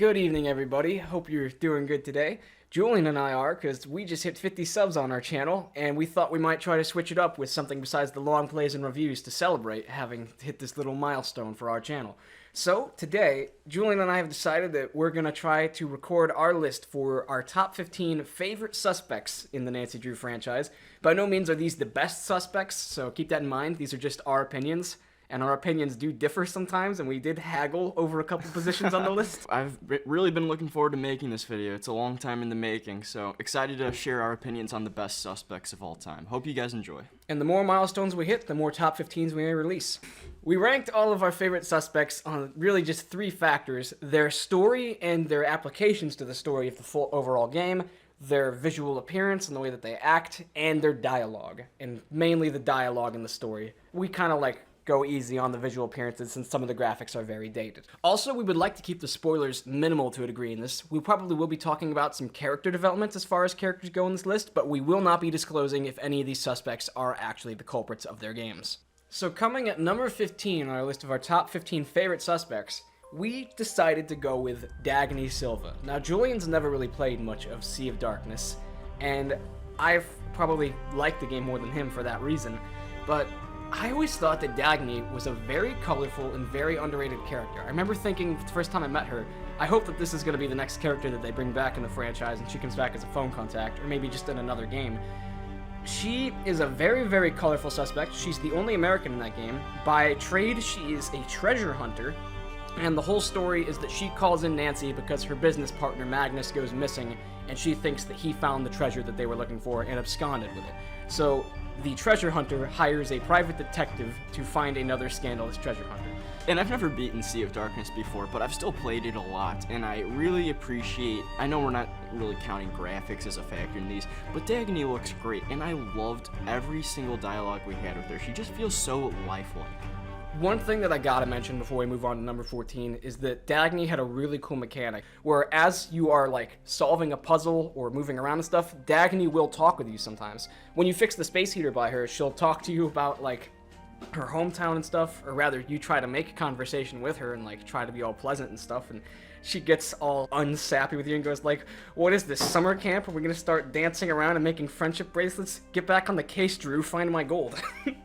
Good evening, everybody. Hope you're doing good today. Julian and I are, because we just hit 50 subs on our channel, and we thought we might try to switch it up with something besides the long plays and reviews to celebrate having hit this little milestone for our channel. So, today, Julian and I have decided that we're going to try to record our list for our top 15 favorite suspects in the Nancy Drew franchise. By no means are these the best suspects, so keep that in mind. These are just our opinions. And our opinions do differ sometimes, and we did haggle over a couple positions on the list. I've really been looking forward to making this video. It's a long time in the making, so excited to share our opinions on the best suspects of all time. Hope you guys enjoy. And the more milestones we hit, the more top 15s we may release. We ranked all of our favorite suspects on really just three factors: their story and their applications to the story of the full overall game, their visual appearance and the way that they act, and their dialogue. And mainly the dialogue in the story. We kind of go easy on the visual appearances since some of the graphics are very dated. Also, we would like to keep the spoilers minimal to a degree in this. We probably will be talking about some character development as far as characters go in this list, but we will not be disclosing if any of these suspects are actually the culprits of their games. So coming at number 15 on our list of our top 15 favorite suspects, we decided to go with Dagny Silva. Now, Julian's never really played much of Sea of Darkness, and I've probably liked the game more than him for that reason, but I always thought that Dagny was a very colorful and very underrated character. I remember thinking the first time I met her, I hope that this is going to be the next character that they bring back in the franchise and she comes back as a phone contact, or maybe just in another game. She is a very, very colorful suspect. She's the only American in that game. By trade, she is a treasure hunter, and the whole story is that she calls in Nancy because her business partner Magnus goes missing, and she thinks that he found the treasure that they were looking for and absconded with it. So the treasure hunter hires a private detective to find another scandalous treasure hunter. And I've never beaten Sea of Darkness before, but I've still played it a lot, and I really appreciate, I know we're not really counting graphics as a factor in these, but Dagny looks great, and I loved every single dialogue we had with her. She just feels so lifelike. One thing that I gotta mention before we move on to number 14 is that Dagny had a really cool mechanic where as you are solving a puzzle or moving around and stuff, Dagny will talk with you sometimes. When you fix the space heater by her, she'll talk to you about her hometown and stuff, or rather you try to make a conversation with her and try to be all pleasant and stuff, and she gets all unsappy with you and goes what is this, summer camp? Are we gonna start dancing around and making friendship bracelets? Get back on the case, Drew, find my gold.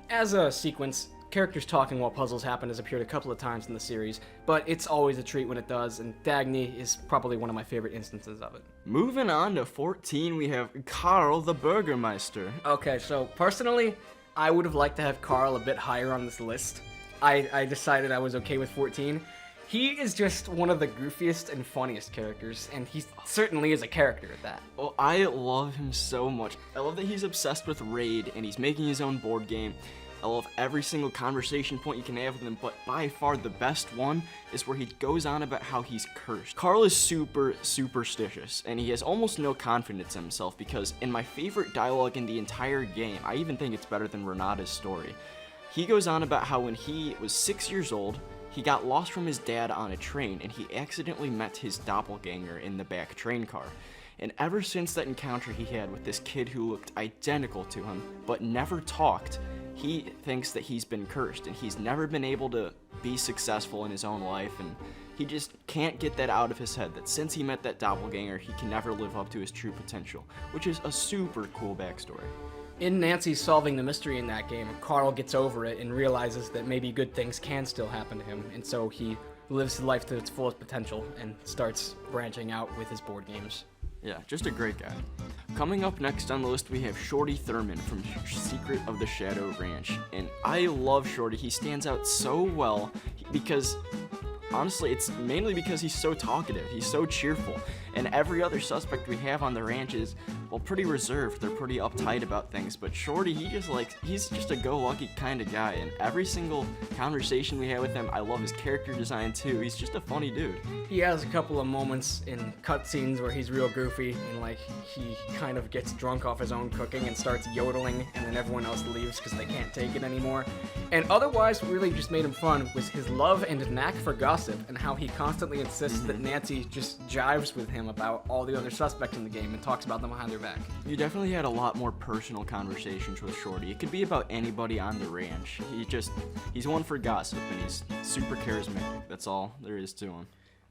As a sequence, characters talking while puzzles happen has appeared a couple of times in the series, but it's always a treat when it does, and Dagny is probably one of my favorite instances of it. Moving on to 14, we have Carl the Burgermeister. Okay, so personally, I would have liked to have Carl a bit higher on this list. I decided I was okay with 14. He is just one of the goofiest and funniest characters, and he certainly is a character at that. Well, I love him so much. I love that he's obsessed with Raid, and he's making his own board game. I love every single conversation point you can have with him, but by far the best one is where he goes on about how he's cursed. Carl is super superstitious, and he has almost no confidence in himself because in my favorite dialogue in the entire game, I even think it's better than Renata's story, he goes on about how when he was 6 years old, he got lost from his dad on a train, and he accidentally met his doppelganger in the back train car. And ever since that encounter he had with this kid who looked identical to him, but never talked, he thinks that he's been cursed, and he's never been able to be successful in his own life, and he just can't get that out of his head, that since he met that doppelganger, he can never live up to his true potential, which is a super cool backstory. In Nancy solving the mystery in that game, Carl gets over it and realizes that maybe good things can still happen to him, and so he lives his life to its fullest potential and starts branching out with his board games. Yeah, just a great guy. Coming up next on the list, we have Shorty Thurman from Secret of the Shadow Ranch. And I love Shorty. He stands out so well because, honestly, it's mainly because he's so talkative. He's so cheerful. And every other suspect we have on the ranch is, well, pretty reserved. They're pretty uptight about things. But Shorty, he's just a go-lucky kind of guy. And every single conversation we have with him, I love his character design too. He's just a funny dude. He has a couple of moments in cutscenes where he's real goofy and he kind of gets drunk off his own cooking and starts yodeling, and then everyone else leaves because they can't take it anymore. And otherwise, what really just made him fun was his love and knack for gossip and how he constantly insists that Nancy just jives with him about all the other suspects in the game and talks about them behind their back. You definitely had a lot more personal conversations with Shorty. It could be about anybody on the ranch. He's one for gossip, and he's super charismatic. That's all there is to him.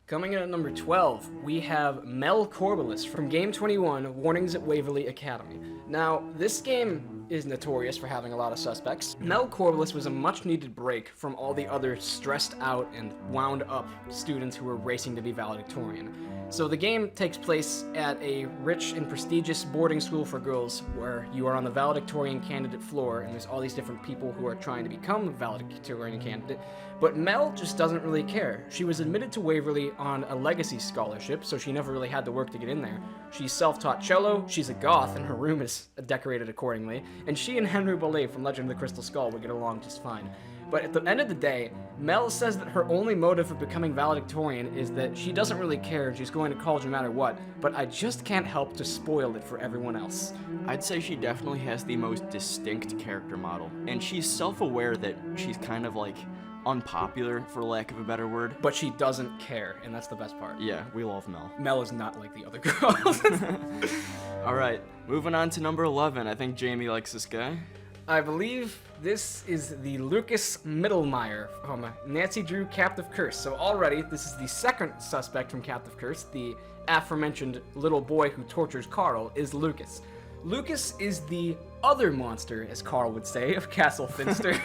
Coming in at number 12, we have Mel Corbelis from Game 21, Warnings at Waverly Academy. Now, this game is notorious for having a lot of suspects. Mel Corbelis was a much-needed break from all the other stressed out and wound-up students who were racing to be valedictorian. So the game takes place at a rich and prestigious boarding school for girls where you are on the valedictorian candidate floor, and there's all these different people who are trying to become a valedictorian candidate. But Mel just doesn't really care. She was admitted to Waverly on a legacy scholarship, so she never really had to work to get in there. She's self-taught cello, she's a goth, and her room is decorated accordingly, and she and Henry Boulay from Legend of the Crystal Skull would get along just fine. But at the end of the day, Mel says that her only motive for becoming valedictorian is that she doesn't really care and she's going to college no matter what, but I just can't help to spoil it for everyone else. I'd say she definitely has the most distinct character model, and she's self-aware that she's kind of like unpopular, for lack of a better word. But she doesn't care, and that's the best part. Yeah, we love Mel. Mel is not like the other girls. Alright, moving on to number 11. I think Jamie likes this guy. I believe this is the Lucas Mittelmeyer from Nancy Drew Captive Curse. So already, this is the second suspect from Captive Curse. The aforementioned little boy who tortures Carl is Lucas. Lucas is the other monster, as Carl would say, of Castle Finster.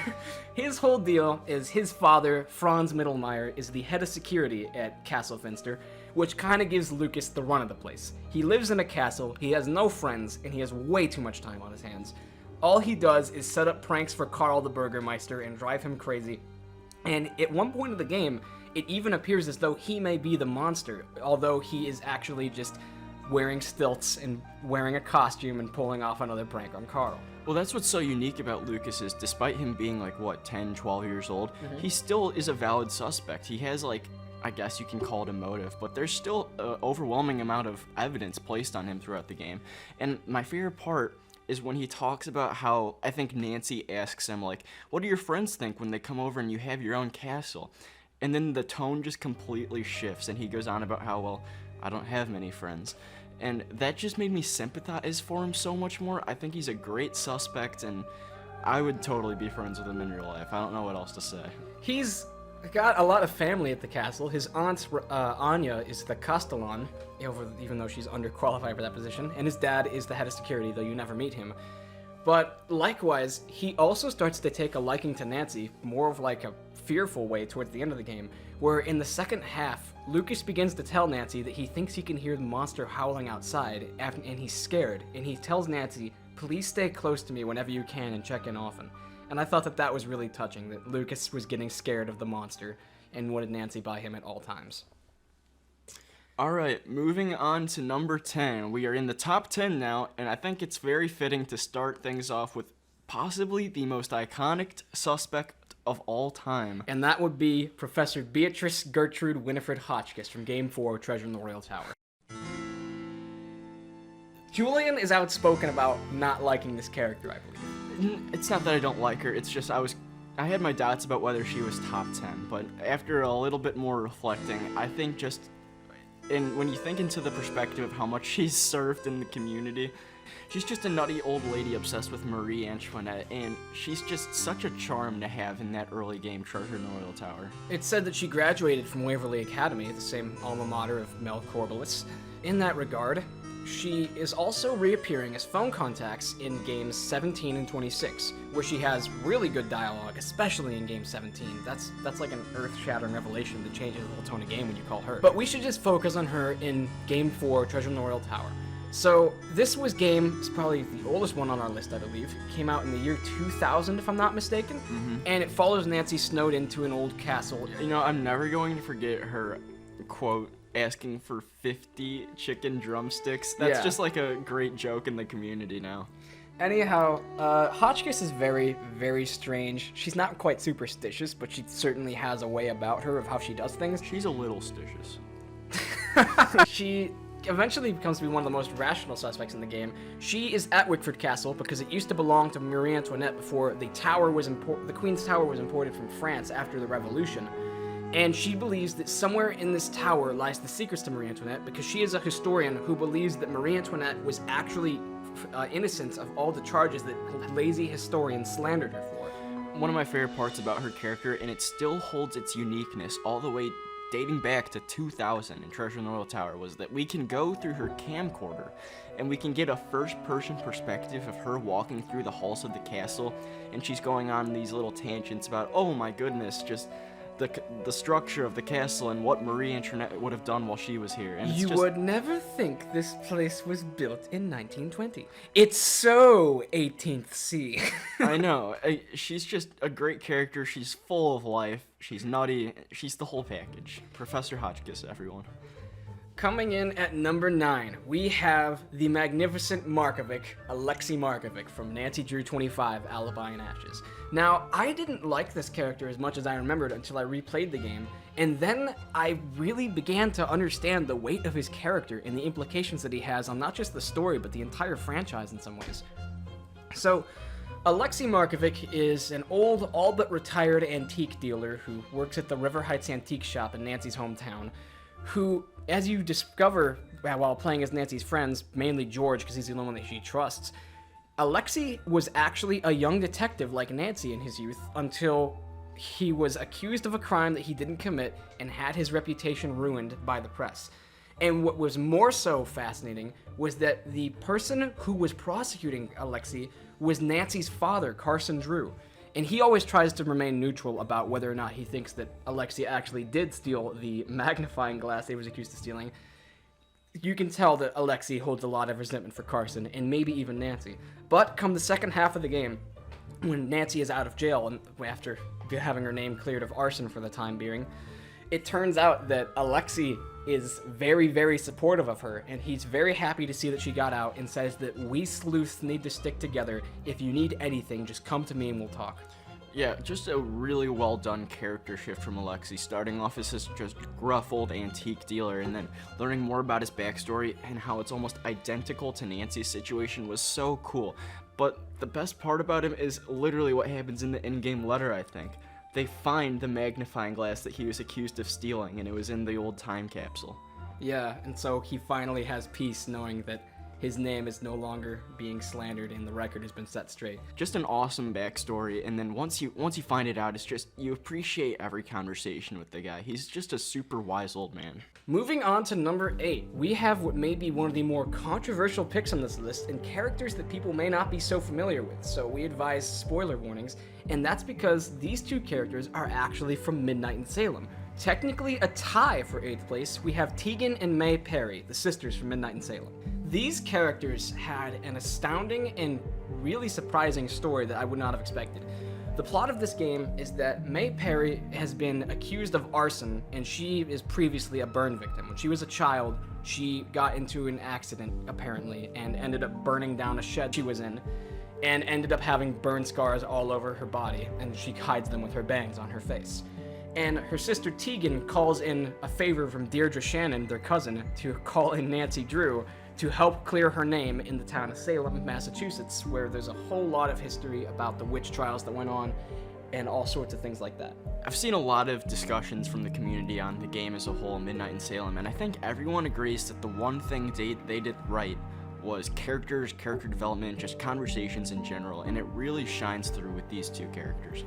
His whole deal is his father, Franz Mittelmeyer, is the head of security at Castle Finster, which kind of gives Lucas the run of the place. He lives in a castle, he has no friends, and he has way too much time on his hands. All he does is set up pranks for Carl the Burgermeister and drive him crazy. And at one point of the game, it even appears as though he may be the monster, although he is actually just wearing stilts and wearing a costume and pulling off another prank on Carl. Well, that's what's so unique about Lucas is, despite him being like, 10, 12 years old, he still is a valid suspect. He has I guess you can call it a motive, but there's still an overwhelming amount of evidence placed on him throughout the game. And my favorite part is when he talks about how, I think Nancy asks him, what do your friends think when they come over and you have your own castle? And then the tone just completely shifts, and he goes on about how, well, I don't have many friends. And that just made me sympathize for him so much more. I think he's a great suspect, and I would totally be friends with him in real life. I don't know what else to say. He's got a lot of family at the castle. His aunt, Anya, is the Castellan, even though she's underqualified for that position. And his dad is the head of security, though you never meet him. But likewise, he also starts to take a liking to Nancy, more of like a fearful way towards the end of the game, where in the second half, Lucas begins to tell Nancy that he thinks he can hear the monster howling outside, and he's scared, and he tells Nancy, please stay close to me whenever you can and check in often. And I thought that that was really touching, that Lucas was getting scared of the monster and wanted Nancy by him at all times. Alright, moving on to number 10. We are in the top 10 now, and I think it's very fitting to start things off with possibly the most iconic suspect of all time. And that would be Professor Beatrice Gertrude Winifred Hotchkiss from Game 4 of Treasure in the Royal Tower. Julian is outspoken about not liking this character, I believe. It's not that I don't like her, it's just I had my doubts about whether she was top 10, but after a little bit more reflecting, I think when you think into the perspective of how much she's served in the community, she's just a nutty old lady obsessed with Marie Antoinette, and she's just such a charm to have in that early game Treasure in the Royal Tower. It's said that she graduated from Waverly Academy, the same alma mater of Mel Corbelis. In that regard, she is also reappearing as phone contacts in games 17 and 26, where she has really good dialogue, especially in game 17. That's like an earth-shattering revelation that changes the whole tone of game when you call her. But we should just focus on her in game 4, Treasure in the Royal Tower. So this it's probably the oldest one on our list, I believe. It came out in the year 2000, if I'm not mistaken. And it follows Nancy snowed into an old castle. You know, I'm never going to forget her quote, asking for 50 chicken drumsticks. That's just like a great joke in the community now. Anyhow, Hotchkiss is very, very strange. She's not quite superstitious, but she certainly has a way about her of how she does things. She's a little stitious. She eventually becomes to be one of the most rational suspects in the game. She is at Wickford Castle because it used to belong to Marie Antoinette before the Queen's Tower was imported from France after the Revolution. And she believes that somewhere in this tower lies the secrets to Marie Antoinette because she is a historian who believes that Marie Antoinette was actually innocent of all the charges that lazy historians slandered her for. One of my favorite parts about her character, and it still holds its uniqueness all the way dating back to 2000 in Treasure in the Royal Tower was that we can go through her camcorder and we can get a first-person perspective of her walking through the halls of the castle, and she's going on these little tangents about, oh my goodness, just the structure of the castle and what Marie Antoinette would have done while she was here. And You would never think this place was built in 1920. It's so 18th C. I know. She's just a great character. She's full of life. She's nutty. She's the whole package. Professor Hotchkiss, everyone. Coming in at number 9, we have the magnificent Markovic, Alexei Markovic from Nancy Drew 25, Alibi and Ashes. Now, I didn't like this character as much as I remembered until I replayed the game, and then I really began to understand the weight of his character and the implications that he has on not just the story, but the entire franchise in some ways. So, Alexei Markovic is an old, all but retired antique dealer who works at the River Heights Antique Shop in Nancy's hometown, who, as you discover while playing as Nancy's friends, mainly George because he's the only one that she trusts, Alexei was actually a young detective like Nancy in his youth until he was accused of a crime that he didn't commit and had his reputation ruined by the press. And what was more so fascinating was that the person who was prosecuting Alexei was Nancy's father, Carson Drew. And he always tries to remain neutral about whether or not he thinks that Alexei actually did steal the magnifying glass he was accused of stealing. You can tell that Alexei holds a lot of resentment for Carson, and maybe even Nancy. But come the second half of the game, when Nancy is out of jail and after having her name cleared of arson for the time being, it turns out that Alexei is very, very supportive of her, and he's very happy to see that she got out and says that we sleuths need to stick together. If you need anything, just come to me and we'll talk. Yeah, just a really well done character shift from Alexei, starting off as this just gruff old antique dealer and then learning more about his backstory and how it's almost identical to Nancy's situation was so cool. But the best part about him is literally what happens in the in-game letter, I think. They find the magnifying glass that he was accused of stealing, and it was in the old time capsule. Yeah, and so he finally has peace knowing that his name is no longer being slandered and the record has been set straight. Just an awesome backstory, and then once you find it out, it's just, you appreciate every conversation with the guy. He's just a super wise old man. Moving on to number 8, we have what may be one of the more controversial picks on this list and characters that people may not be so familiar with, so we advise spoiler warnings, and that's because these two characters are actually from Midnight in Salem. Technically a tie for 8th place, we have Tegan and May Perry, the sisters from Midnight in Salem. These characters had an astounding and really surprising story that I would not have expected. The plot of this game is that May Perry has been accused of arson, and she is previously a burn victim. When she was a child, she got into an accident, apparently, and ended up burning down a shed she was in, and ended up having burn scars all over her body, and she hides them with her bangs on her face. And her sister Tegan calls in a favor from Deirdre Shannon, their cousin, to call in Nancy Drew to help clear her name in the town of Salem, Massachusetts, where there's a whole lot of history about the witch trials that went on and all sorts of things like that. I've seen a lot of discussions from the community on the game as a whole, Midnight in Salem, and I think everyone agrees that the one thing they did right was characters, character development, just conversations in general, and it really shines through with these two characters.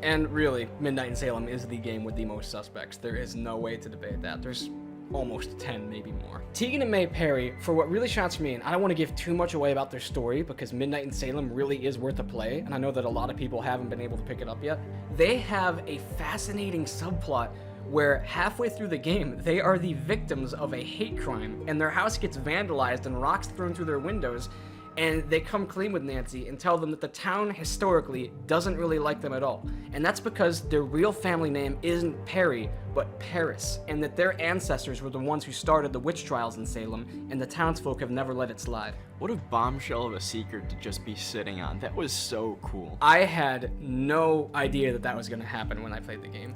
And really, Midnight in Salem is the game with the most suspects. There is no way to debate that. There's almost 10, maybe more. Tegan and May Perry, for what really shines for me, and I don't want to give too much away about their story because Midnight in Salem really is worth a play, and I know that a lot of people haven't been able to pick it up yet. They have a fascinating subplot where halfway through the game, they are the victims of a hate crime, and their house gets vandalized and rocks thrown through their windows, and they come clean with Nancy and tell them that the town historically doesn't really like them at all. And that's because their real family name isn't Perry, but Paris, and that their ancestors were the ones who started the witch trials in Salem, and the townsfolk have never let it slide. What a bombshell of a secret to just be sitting on. That was so cool. I had no idea that that was going to happen when I played the game.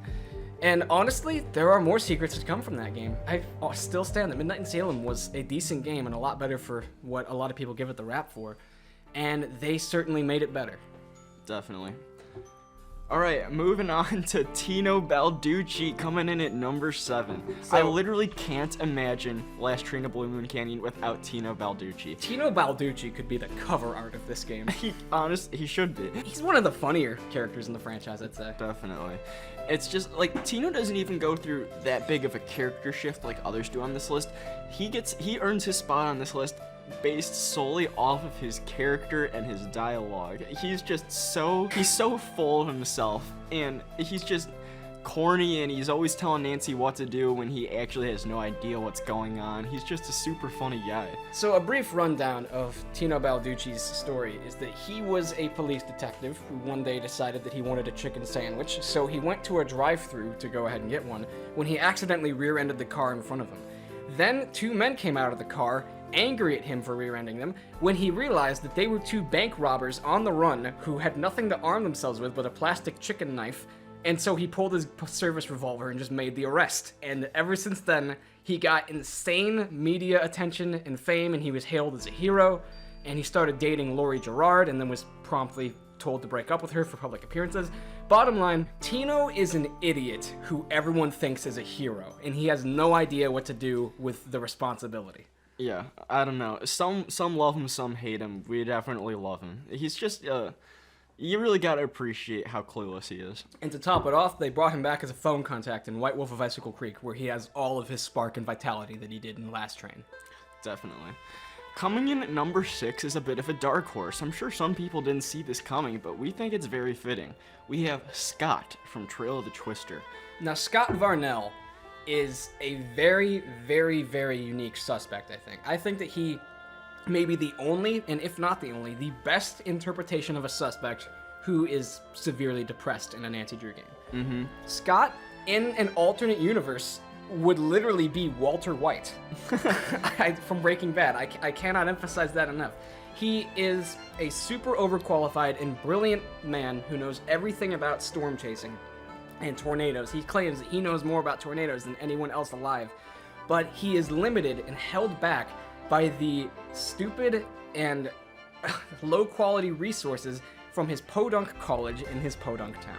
And honestly, there are more secrets to come from that game. I still stand that Midnight in Salem was a decent game and a lot better for what a lot of people give it the rap for. And they certainly made it better. Definitely. All right, moving on to Tino Balducci coming in at number 7. I literally can't imagine Last Train to Blue Moon Canyon without Tino Balducci. Tino Balducci could be the cover art of this game. He should be. He's one of the funnier characters in the franchise, I'd say. Definitely. It's just, like, Tino doesn't even go through that big of a character shift like others do on this list. He earns his spot on this list based solely off of his character and his dialogue. He's so full of himself, and he's just corny, and he's always telling Nancy what to do when he actually has no idea what's going on. He's just a super funny guy. So a brief rundown of Tino Balducci's story is that he was a police detective who one day decided that he wanted a chicken sandwich, so he went to a drive-thru to go ahead and get one when he accidentally rear-ended the car in front of him. Then 2 men came out of the car, angry at him for rear-ending them, when he realized that they were 2 bank robbers on the run who had nothing to arm themselves with but a plastic chicken knife, and so he pulled his service revolver and just made the arrest. And ever since then, he got insane media attention and fame, and he was hailed as a hero, and he started dating Laurie Gerard and then was promptly told to break up with her for public appearances. Bottom line, Tino is an idiot who everyone thinks is a hero, and he has no idea what to do with the responsibility. Yeah, I don't know. Some love him, some hate him. We definitely love him. He's just, you really gotta appreciate how clueless he is. And to top it off, they brought him back as a phone contact in White Wolf of Icicle Creek, where he has all of his spark and vitality that he did in Last Train. Definitely. Coming in at number 6 is a bit of a dark horse. I'm sure some people didn't see this coming, but we think it's very fitting. We have Scott from Trail of the Twister. Now, Scott Varnell is a very, very, very unique suspect, I think. I think that he may be the only, and if not the only, the best interpretation of a suspect who is severely depressed in a Nancy Drew game. Mm-hmm. Scott, in an alternate universe, would literally be Walter White from Breaking Bad. I cannot emphasize that enough. He is a super overqualified and brilliant man who knows everything about storm chasing and tornadoes. He claims that he knows more about tornadoes than anyone else alive, but he is limited and held back by the stupid and low-quality resources from his podunk college in his podunk town.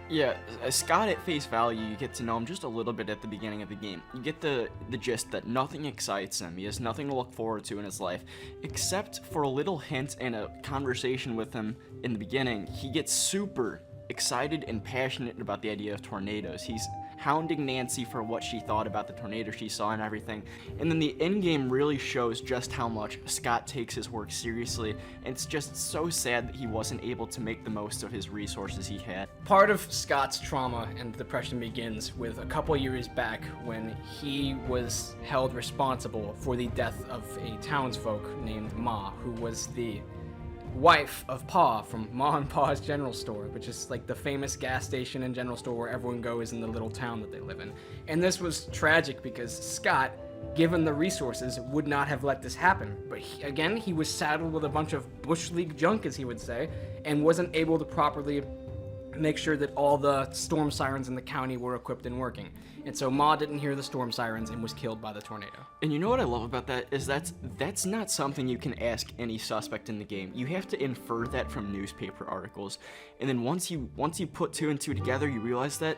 Yeah, Scott at face value, you get to know him just a little bit at the beginning of the game. You get the gist that nothing excites him. He has nothing to look forward to in his life, except for a little hint and a conversation with him in the beginning. He gets super excited and passionate about the idea of tornadoes. He's hounding Nancy for what she thought about the tornado she saw and everything. And then the end game really shows just how much Scott takes his work seriously, and it's just so sad that he wasn't able to make the most of his resources he had. Part of Scott's trauma and depression begins with a couple years back when he was held responsible for the death of a townsfolk named Ma, who was the wife of Pa from Ma and Pa's General Store, which is like the famous gas station and general store where everyone goes in the little town that they live in. And this was tragic because Scott, given the resources, would not have let this happen. But he was saddled with a bunch of Bush League junk, as he would say, and wasn't able to properly make sure that all the storm sirens in the county were equipped and working. And so Ma didn't hear the storm sirens and was killed by the tornado. And you know what I love about that is that's not something you can ask any suspect in the game. You have to infer that from newspaper articles. And then once you put 2 and 2 together, you realize that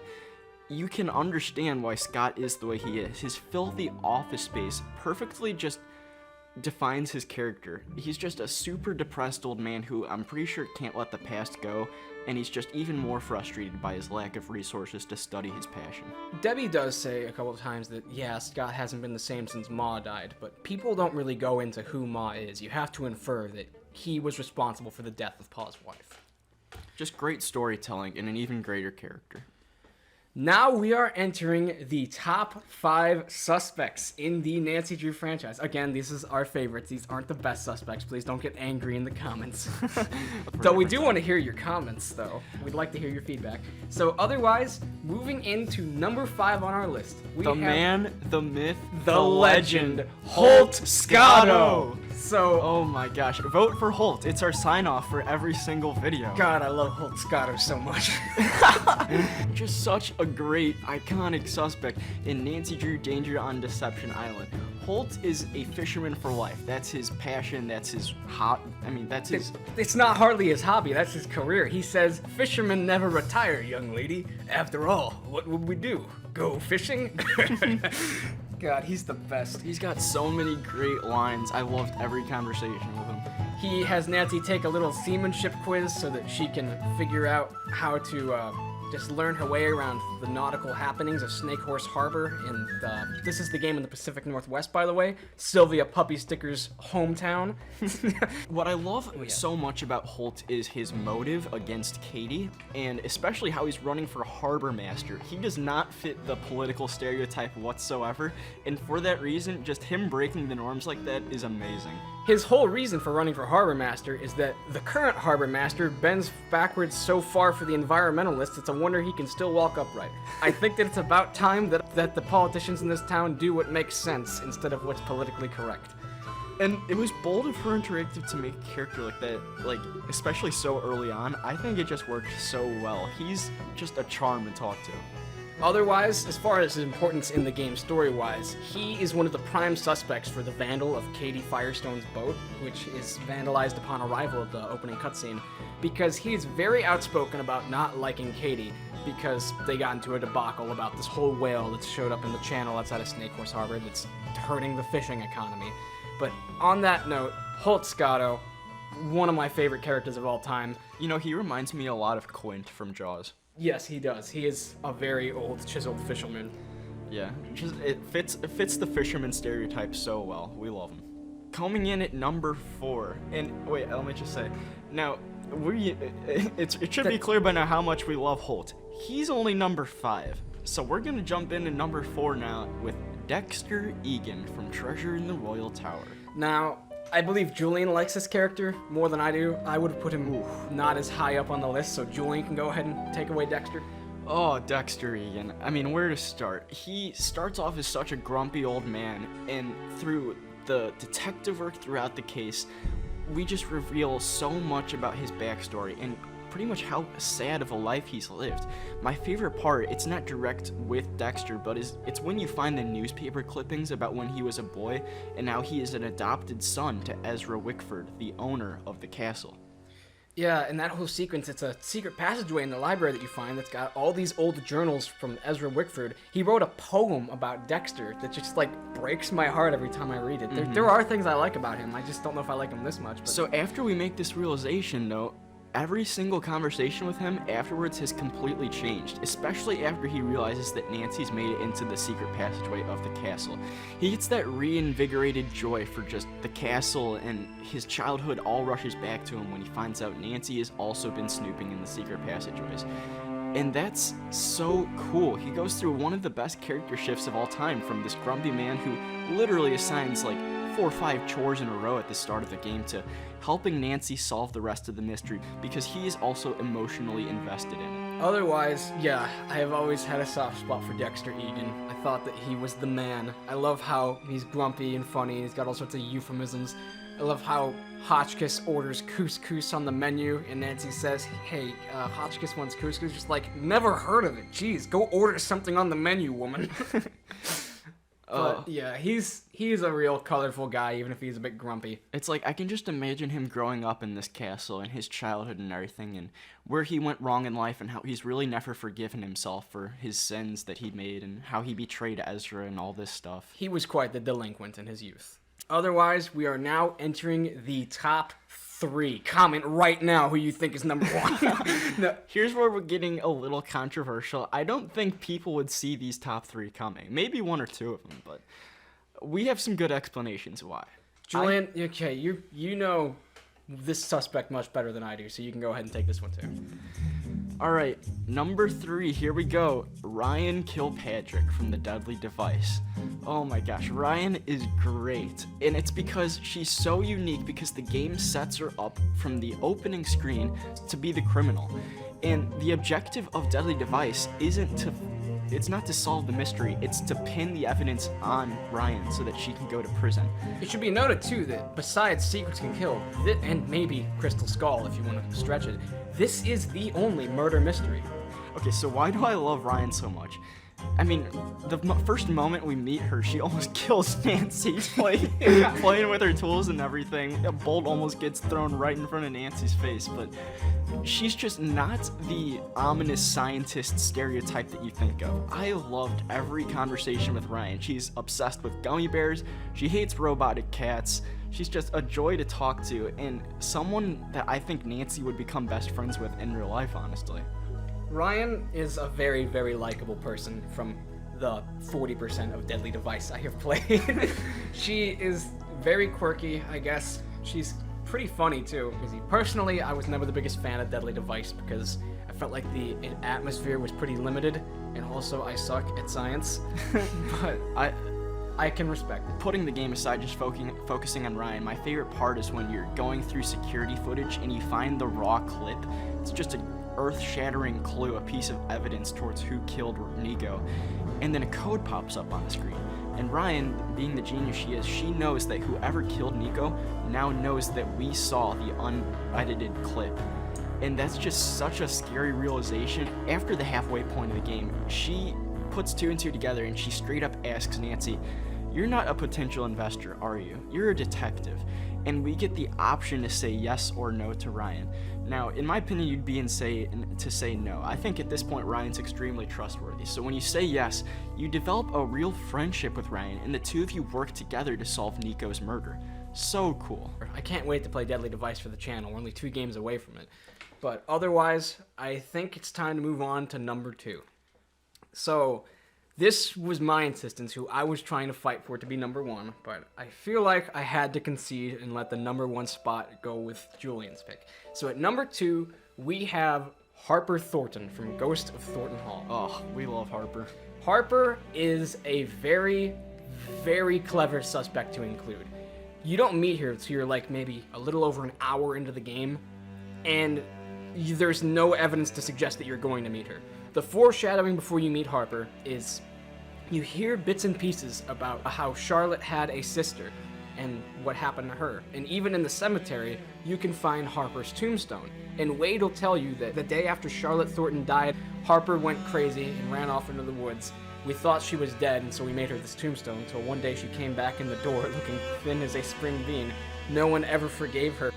you can understand why Scott is the way he is. His filthy office space perfectly just defines his character. He's just a super depressed old man who I'm pretty sure can't let the past go, and he's just even more frustrated by his lack of resources to study his passion. Debbie does say a couple of times that, yeah, Scott hasn't been the same since Ma died, but people don't really go into who Ma is. You have to infer that he was responsible for the death of Pa's wife. Just great storytelling and an even greater character. Now we are entering the top 5 suspects in the Nancy Drew franchise. Again, these is our favorites. These aren't the best suspects. Please don't get angry in the comments. Though we do want to hear your comments, though. We'd like to hear your feedback. So otherwise, moving into number 5 on our list, we have man, the myth, the legend, Holt Scotto. So, oh my gosh, vote for Holt. It's our sign-off for every single video. God, I love Holt Scotto so much. Just such a great, iconic suspect in Nancy Drew Danger on Deception Island. Holt is a fisherman for life. That's his passion. That's his that's his. It's not hardly his hobby, that's his career. He says, fishermen never retire, young lady. After all, what would we do? Go fishing? God, he's the best. He's got so many great lines. I loved every conversation with him. He has Nancy take a little seamanship quiz so that she can figure out how to just learn her way around the nautical happenings of Snake Horse Harbor. And this is the game in the Pacific Northwest, by the way. Sylvia Puppysticker's hometown. What I love so much about Holt is his motive against Katie, and especially how he's running for harbor master. He does not fit the political stereotype whatsoever, and for that reason, just him breaking the norms like that is amazing. His whole reason for running for harbor master is that the current harbor master bends backwards so far for the environmentalists, it's a wonder he can still walk upright. I think that it's about time that the politicians in this town do what makes sense instead of what's politically correct. And it was bold of her interactive to make a character like that, like, especially so early on. I think it just worked so well. He's just a charm to talk to. Otherwise, as far as his importance in the game story-wise, he is one of the prime suspects for the vandal of Katie Firestone's boat, which is vandalized upon arrival of the opening cutscene, because he's very outspoken about not liking Katie, because they got into a debacle about this whole whale that showed up in the channel outside of Snake Horse Harbor that's hurting the fishing economy. But on that note, Holt Scotto, one of my favorite characters of all time. You know, he reminds me a lot of Quint from Jaws. Yes, he does. He is a very old, chiseled fisherman. Yeah, just it fits the fisherman stereotype so well. We love him. Coming in at number 4, and wait, let me just say, now it should be clear by now how much we love Holt. He's only number 5, so we're gonna jump into number 4 now with Dexter Egan from Treasure in the Royal Tower. Now, I believe Julian likes this character more than I do. I would have put him not as high up on the list, so Julian can go ahead and take away Dexter. Oh, Dexter Egan. I mean, where to start? He starts off as such a grumpy old man, and through the detective work throughout the case, we just reveal so much about his backstory and pretty much how sad of a life he's lived. My favorite part, it's not direct with Dexter, but it's when you find the newspaper clippings about when he was a boy, and now he is an adopted son to Ezra Wickford, the owner of the castle. Yeah, and that whole sequence, it's a secret passageway in the library that you find that's got all these old journals from Ezra Wickford. He wrote a poem about Dexter that just, like, breaks my heart every time I read it. There are things I like about him, I just don't know if I like him this much. But... So after we make this realization, though, every single conversation with him afterwards has completely changed, especially after he realizes that Nancy's made it into the secret passageway of the castle. He gets that reinvigorated joy for just the castle, and his childhood all rushes back to him when he finds out Nancy has also been snooping in the secret passageways. And that's so cool. He goes through one of the best character shifts of all time, from this grumpy man who literally assigns like 4 or 5 chores in a row at the start of the game to helping Nancy solve the rest of the mystery because he is also emotionally invested in it. Otherwise, yeah, I have always had a soft spot for Dexter Egan. I thought that he was the man. I love how he's grumpy and funny. He's got all sorts of euphemisms. I love how Hotchkiss orders couscous on the menu, and Nancy says, hey, Hotchkiss wants couscous. Just like, never heard of it. Jeez, go order something on the menu, woman. But yeah, he's a real colorful guy, even if he's a bit grumpy. It's like, I can just imagine him growing up in this castle and his childhood and everything, and where he went wrong in life and how he's really never forgiven himself for his sins that he made and how he betrayed Ezra and all this stuff. He was quite the delinquent in his youth. Otherwise, we are now entering the top 3. Comment right now who you think is number 1. No, here's where we're getting a little controversial. I don't think people would see these top 3 coming. Maybe 1 or 2 of them, but we have some good explanations why. Julian, okay, you know this suspect much better than I do, so you can go ahead and take this one too. All right, number 3, here we go. Ryan Kilpatrick from The Deadly Device. Oh my gosh, Ryan is great. And it's because she's so unique because the game sets her up from the opening screen to be the criminal. And the objective of Deadly Device it's not to solve the mystery, it's to pin the evidence on Ryan so that she can go to prison. It should be noted too that besides Secrets Can Kill, and maybe Crystal Skull if you want to stretch it, this is the only murder mystery. Okay, so why do I love Ryan so much? I mean, the first moment we meet her, she almost kills Nancy playing with her tools and everything. A bolt almost gets thrown right in front of Nancy's face, but she's just not the ominous scientist stereotype that you think of. I loved every conversation with Ryan. She's obsessed with gummy bears. She hates robotic cats. She's just a joy to talk to, and someone that I think Nancy would become best friends with in real life, honestly. Ryan is a very, very likable person from the 40% of Deadly Device I have played. She is very quirky, I guess. She's pretty funny, too. Personally, I was never the biggest fan of Deadly Device because I felt like the atmosphere was pretty limited, and also I suck at science. But I can respect it. Putting the game aside, just focusing on Ryan, my favorite part is when you're going through security footage and you find the raw clip. It's just a earth-shattering clue, a piece of evidence towards who killed Nico, and then a code pops up on the screen. And Ryan, being the genius she is, she knows that whoever killed Nico now knows that we saw the unedited clip. And that's just such a scary realization. After the halfway point of the game, she puts 2 and 2 together and she straight up asks Nancy, "You're not a potential investor, are you? You're a detective." And we get the option to say yes or no to Ryan. Now, in my opinion, you'd be insane to say no. I think at this point, Ryan's extremely trustworthy. So when you say yes, you develop a real friendship with Ryan, and the two of you work together to solve Nico's murder. So cool. I can't wait to play Deadly Device for the channel. We're only 2 games away from it. But otherwise, I think it's time to move on to number 2. So, this was my insistence, who I was trying to fight for to be number 1, but I feel like I had to concede and let the number 1 spot go with Julian's pick. So at number 2, we have Harper Thornton from Ghost of Thornton Hall. Oh, we love Harper. Harper is a very, very clever suspect to include. You don't meet her until you're like maybe a little over an hour into the game, and there's no evidence to suggest that you're going to meet her. The foreshadowing before you meet Harper is you hear bits and pieces about how Charlotte had a sister and what happened to her. And even in the cemetery, you can find Harper's tombstone. And Wade will tell you that the day after Charlotte Thornton died, Harper went crazy and ran off into the woods. We thought she was dead, and so we made her this tombstone, until one day she came back in the door looking thin as a spring bean. No one ever forgave her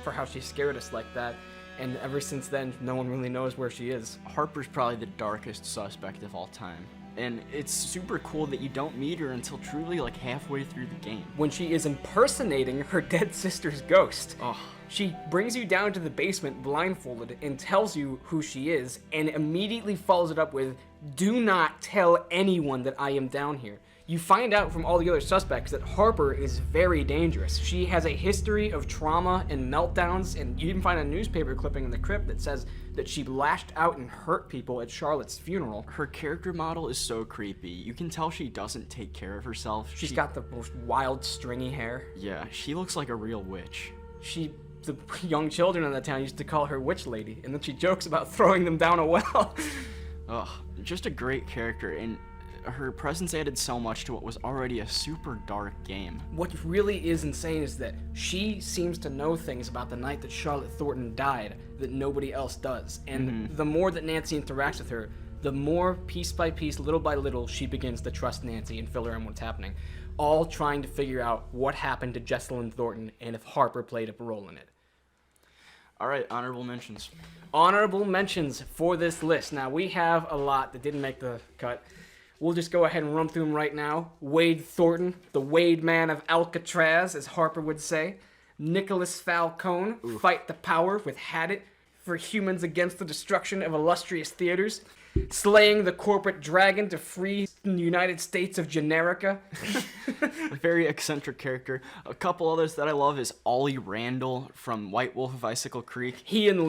for how she scared us like that. And ever since then, no one really knows where she is. Harper's probably the darkest suspect of all time. And it's super cool that you don't meet her until truly like halfway through the game. When she is impersonating her dead sister's ghost. Oh. She brings you down to the basement blindfolded and tells you who she is, and immediately follows it up with, "Do not tell anyone that I am down here." You find out from all the other suspects that Harper is very dangerous. She has a history of trauma and meltdowns, and you even find a newspaper clipping in the crypt that says that she lashed out and hurt people at Charlotte's funeral. Her character model is so creepy. You can tell she doesn't take care of herself. She's got the most wild, stringy hair. Yeah, she looks like a real witch. The young children in the town used to call her Witch Lady, and then she jokes about throwing them down a well. Ugh, just a great character, and her presence added so much to what was already a super dark game. What really is insane is that she seems to know things about the night that Charlotte Thornton died that nobody else does. And the more that Nancy interacts with her, the more piece by piece, little by little, she begins to trust Nancy and fill her in what's happening. All trying to figure out what happened to Jessalyn Thornton and if Harper played a role in it. All right, honorable mentions. Honorable mentions for this list. Now, we have a lot that didn't make the cut. We'll just go ahead and run through them right now. Wade Thornton, the Wade man of Alcatraz, as Harper would say. Nicholas Falcone, Fight the Power with Had It for Humans Against the Destruction of Illustrious Theaters. Slaying the Corporate Dragon to free the United States of Generica. A very eccentric character. A couple others that I love is Ollie Randall from White Wolf of Icicle Creek. He and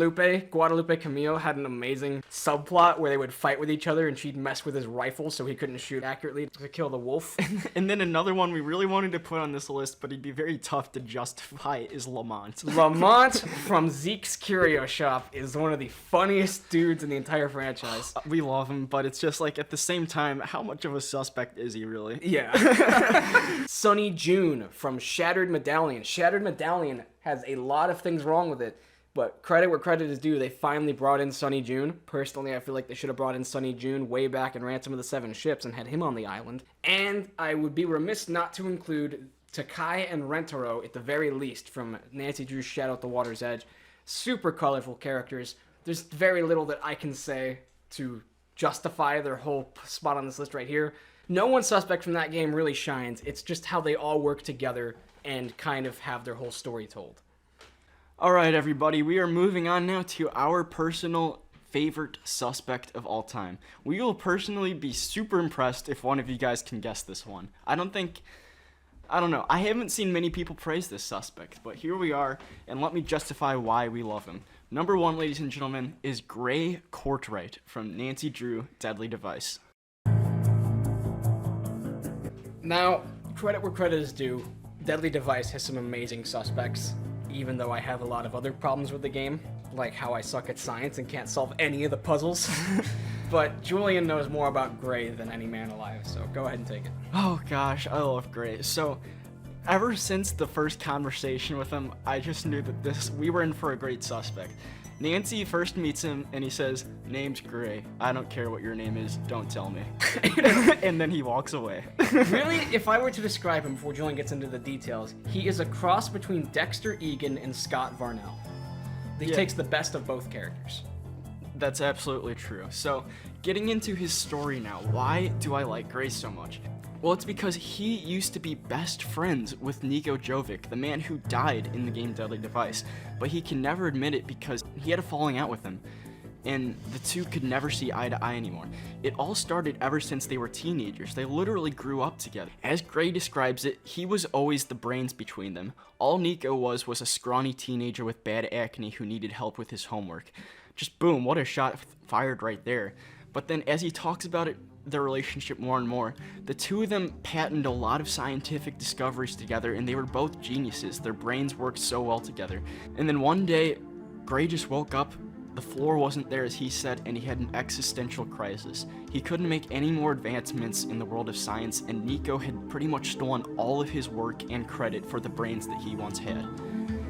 Guadalupe Camillo, had an amazing subplot where they would fight with each other and she'd mess with his rifle so he couldn't shoot accurately to kill the wolf. And then another one we really wanted to put on this list, but he'd be very tough to justify, is Lamont. Lamont from Zeke's Curio Shop is one of the funniest dudes in the entire franchise. We love him, but it's just like, at the same time, how much of a suspect is he really? Yeah. Sonny June from Shattered Medallion. Shattered Medallion has a lot of things wrong with it, But credit where credit is due, they finally brought in Sunny June. Personally, I feel like they should have brought in Sunny June way back in Ransom of the Seven Ships and had him on the island. And I would be remiss not to include Takai and Rentaro at the very least from Nancy Drew's Shadow at the Water's Edge. Super colorful characters. There's very little that I can say to justify their whole spot on this list right here. No one suspect from that game really shines. It's just how they all work together and kind of have their whole story told. All right, everybody, we are moving on now to our personal favorite suspect of all time. We will personally be super impressed if one of you guys can guess this one. I don't know. I haven't seen many people praise this suspect, but here we are, and let me justify why we love him. Number 1, ladies and gentlemen, is Gray Courtright from Nancy Drew Deadly Device. Now, credit where credit is due, Deadly Device has some amazing suspects, even though I have a lot of other problems with the game, like how I suck at science and can't solve any of the puzzles. But Julian knows more about Gray than any man alive, so go ahead and take it. Oh gosh, I love Gray. So, ever since the first conversation with him, I just knew that we were in for a great suspect. Nancy first meets him and he says, "Name's Gray. I don't care what your name is. Don't tell me." And then he walks away. Really, if I were to describe him before Julian gets into the details, he is a cross between Dexter Egan and Scott Varnell. He takes the best of both characters. That's absolutely true. So, getting into his story now, why do I like Gray so much? Well, it's because he used to be best friends with Niko Jovic, the man who died in the game Deadly Device, but he can never admit it because he had a falling out with him, and the two could never see eye to eye anymore. It all started ever since they were teenagers. They literally grew up together. As Gray describes it, he was always the brains between them. All Niko was a scrawny teenager with bad acne who needed help with his homework. Just boom, what a shot fired right there. But then as he talks about it, their relationship more and more, the two of them patented a lot of scientific discoveries together, and they were both geniuses. Their brains worked so well together. And then one day, Gray just woke up, the floor wasn't there as he said, and he had an existential crisis. He couldn't make any more advancements in the world of science, and Niko had pretty much stolen all of his work and credit for the brains that he once had.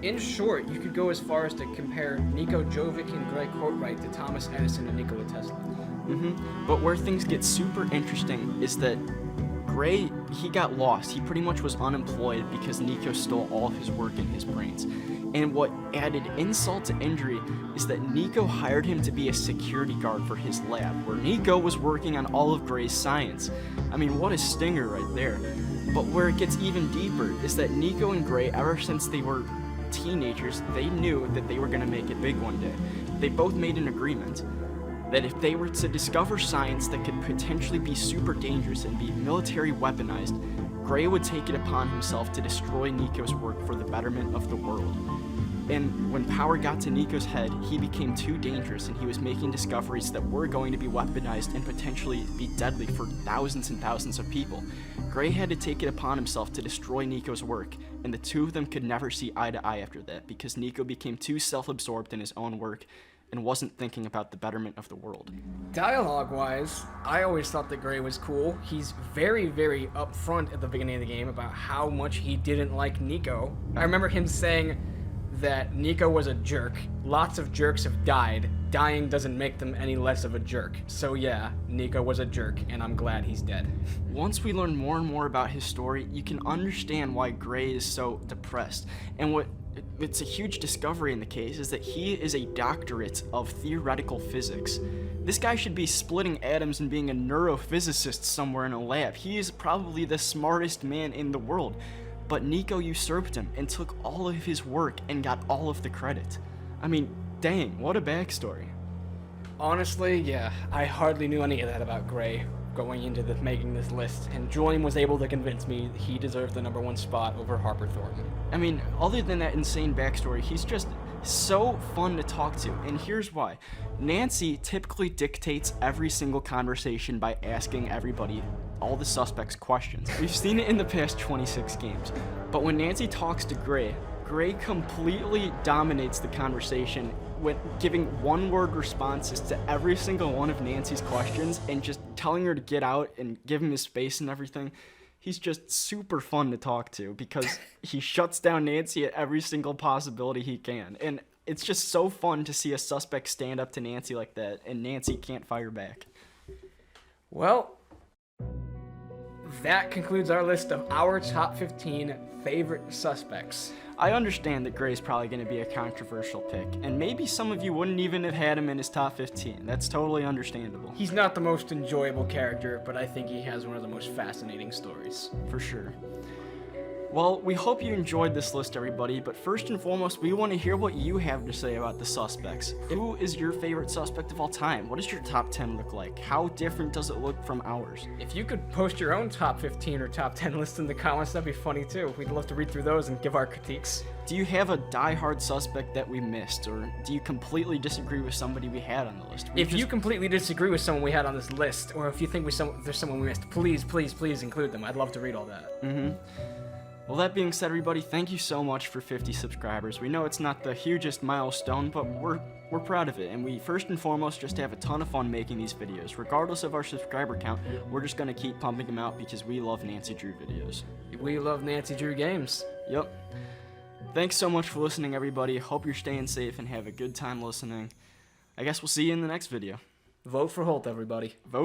In short, you could go as far as to compare Niko Jovic and Gray Courtright to Thomas Edison and Nikola Tesla. But where things get super interesting is that Gray, he got lost. He pretty much was unemployed because Niko stole all of his work and his brains. And what added insult to injury is that Niko hired him to be a security guard for his lab, where Niko was working on all of Gray's science. I mean, what a stinger right there. But where it gets even deeper is that Niko and Gray, ever since they were teenagers, they knew that they were going to make it big one day. They both made an agreement that if they were to discover science that could potentially be super dangerous and be military weaponized, Gray would take it upon himself to destroy Niko's work for the betterment of the world. And when power got to Niko's head, he became too dangerous and he was making discoveries that were going to be weaponized and potentially be deadly for thousands and thousands of people. Gray had to take it upon himself to destroy Niko's work, and the two of them could never see eye to eye after that because Niko became too self-absorbed in his own work and wasn't thinking about the betterment of the world. Dialogue-wise, I always thought that Gray was cool. He's very, very upfront at the beginning of the game about how much he didn't like Niko. I remember him saying that Niko was a jerk. Lots of jerks have died. Dying doesn't make them any less of a jerk. So yeah, Niko was a jerk, and I'm glad he's dead. Once we learn more and more about his story, you can understand why Gray is so depressed. And it's a huge discovery in the case is that he is a doctorate of theoretical physics. This guy should be splitting atoms and being a neurophysicist somewhere in a lab. He is probably the smartest man in the world. But Niko usurped him and took all of his work and got all of the credit. I mean, dang, what a backstory. Honestly, yeah, I hardly knew any of that about Gray going into making this list, and Julian was able to convince me he deserved the #1 spot over Harper Thornton. I mean, other than that insane backstory, he's just so fun to talk to, and here's why. Nancy typically dictates every single conversation by asking everybody, all the suspects, questions. We've seen it in the past 26 games, but when Nancy talks to Gray, Gray completely dominates the conversation with giving one-word responses to every single one of Nancy's questions and just telling her to get out and give him his space and everything. He's just super fun to talk to because he shuts down Nancy at every single possibility he can. And it's just so fun to see a suspect stand up to Nancy like that, and Nancy can't fire back. Well, that concludes our list of our top 15 favorite suspects. I understand that Gray's probably going to be a controversial pick, and maybe some of you wouldn't even have had him in his top 15. That's totally understandable. He's not the most enjoyable character, but I think he has one of the most fascinating stories. For sure. Well, we hope you enjoyed this list, everybody, but first and foremost, we want to hear what you have to say about the suspects. Who is your favorite suspect of all time? What does your top 10 look like? How different does it look from ours? If you could post your own top 15 or top 10 list in the comments, that'd be funny too. We'd love to read through those and give our critiques. Do you have a die-hard suspect that we missed, or do you completely disagree with somebody we had on the list? If you completely disagree with someone we had on this list, or if you think there's someone we missed, please include them. I'd love to read all that. Well, that being said, everybody, thank you so much for 50 subscribers. We know it's not the hugest milestone, but we're proud of it, and we first and foremost just have a ton of fun making these videos. Regardless of our subscriber count, we're just going to keep pumping them out because we love Nancy Drew videos. We love Nancy Drew games. Yep. Thanks so much for listening, everybody. Hope you're staying safe and have a good time listening. I guess we'll see you in the next video. Vote for Holt, everybody. Vote.